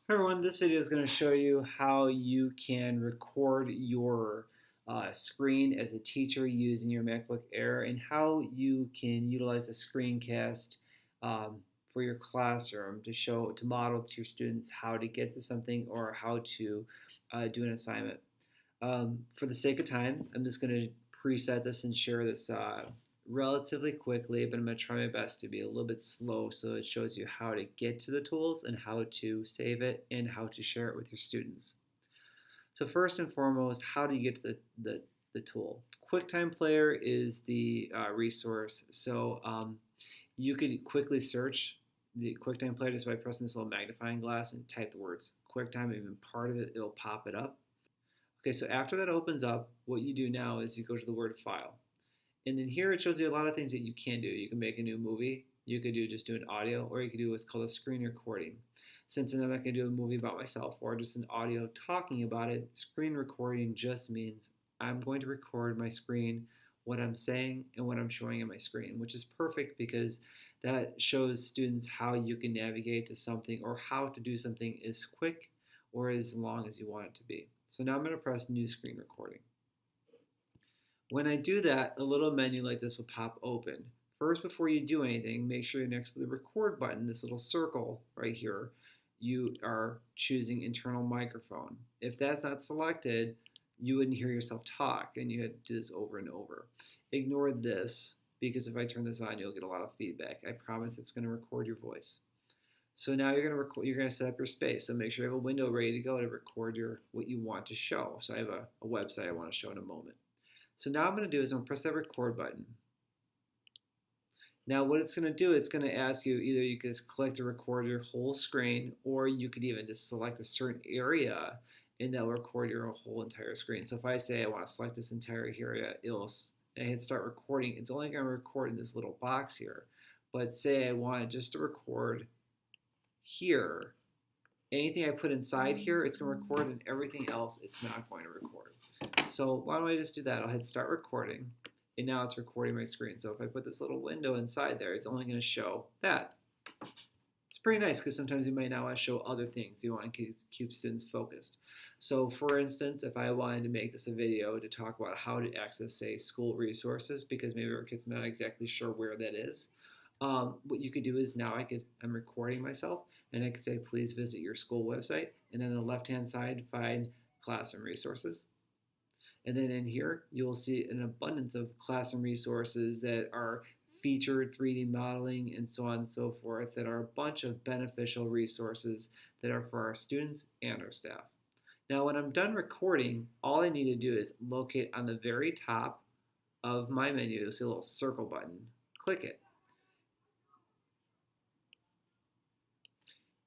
Hi everyone, this video is going to show you how you can record your screen as a teacher using your MacBook Air and how you can utilize a screencast um, for your classroom to model to your students how to get to something or how to do an assignment. For the sake of time, I'm just going to preset this and share this relatively quickly, but I'm going to try my best to be a little bit slow so it shows you how to get to the tools and how to save it and how to share it with your students. So first and foremost, how do you get to the tool? QuickTime Player is the resource. So you could quickly search the QuickTime Player just by pressing this little magnifying glass and type the words QuickTime, even part of it, it'll pop it up. Okay, so after that opens up, what you do now is you go to the word file. And then here it shows you a lot of things that you can do. You can make a new movie, you could just do an audio, or you could do what's called a screen recording. Since I'm not going to do a movie about myself or just an audio talking about it, screen recording just means I'm going to record my screen, what I'm saying, and what I'm showing on my screen, which is perfect because that shows students how you can navigate to something or how to do something as quick or as long as you want it to be. So now I'm going to press New Screen Recording. When I do that, a little menu like this will pop open. First, before you do anything, make sure you're next to the record button, this little circle right here, you are choosing internal microphone. If that's not selected, you wouldn't hear yourself talk, and you had to do this over and over. Ignore this, because if I turn this on, you'll get a lot of feedback. I promise it's going to record your voice. So now you're going to set up your space. So make sure you have a window ready to go to record what you want to show. So I have a website I want to show in a moment. So now what I'm going to do is I'm going to press that record button. Now what it's going to do, it's going to ask you either you can just click to record your whole screen, or you could even just select a certain area and that will record your whole entire screen. So if I say I want to select this entire area, I hit start recording, it's only going to record in this little box here. But say I want it just to record here, anything I put inside here, it's going to record, and everything else, it's not going to record. So why don't I just do that? I'll hit start recording, and now it's recording my screen. So if I put this little window inside there, it's only going to show that. It's pretty nice because sometimes you might not want to show other things. You want to keep students focused. So for instance, if I wanted to make this a video to talk about how to access, say, school resources, because maybe our kid's not exactly sure where that is, what you could do is now I'm recording myself, and I could say, please visit your school website, and then on the left-hand side, find classroom resources. And then in here, you'll see an abundance of classroom resources that are featured 3D modeling and so on and so forth that are a bunch of beneficial resources that are for our students and our staff. Now, when I'm done recording, all I need to do is locate on the very top of my menu, you'll see a little circle button, click it.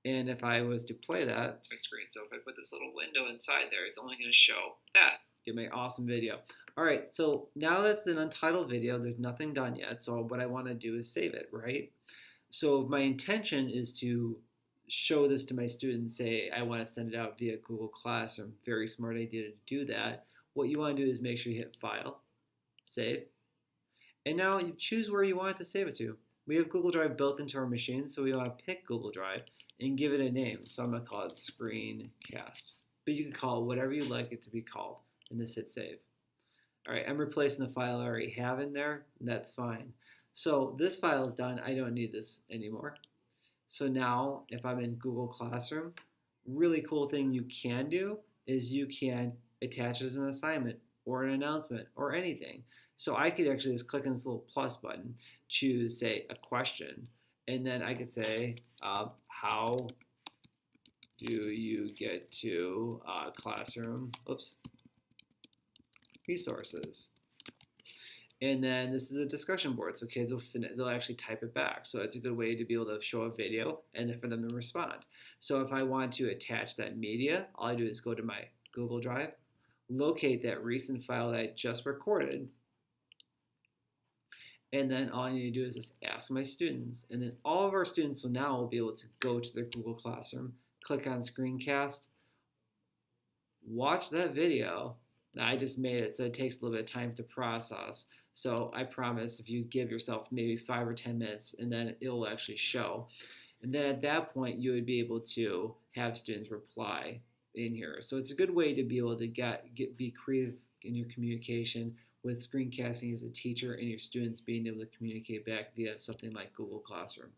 And if I was to play that, my screen, so if I put this little window inside there, it's only going to show that. Get my awesome video. All right, so now that's an untitled video. There's nothing done yet. So what I want to do is save it, right? So my intention is to show this to my students, say I want to send it out via Google Classroom. Very smart idea to do that. What you want to do is make sure you hit File, Save, and now you choose where you want it to save it to. We have Google Drive built into our machine, so we want to pick Google Drive and give it a name. So I'm going to call it Screencast. But you can call it whatever you like it to be called, and just hit save. All right, I'm replacing the file I already have in there, and that's fine. So this file is done. I don't need this anymore. So now if I'm in Google Classroom, really cool thing you can do is you can attach it as an assignment or an announcement or anything. So I could actually just click on this little plus button, choose, say, a question, and then I could say, how do you get to classroom resources? And then this is a discussion board, so kids they'll actually type it back. So it's a good way to be able to show a video and then for them to respond. So if I want to attach that media, all I do is go to my Google Drive, locate that recent file that I just recorded, and then all I need to do is just ask my students. And then all of our students will now be able to go to their Google Classroom, click on Screencast, watch that video. Now, I just made it, so it takes a little bit of time to process. So I promise if you give yourself maybe 5 or 10 minutes, and then it will actually show. And then at that point, you would be able to have students reply in here. So it's a good way to be able to be creative in your communication with screencasting as a teacher and your students being able to communicate back via something like Google Classroom.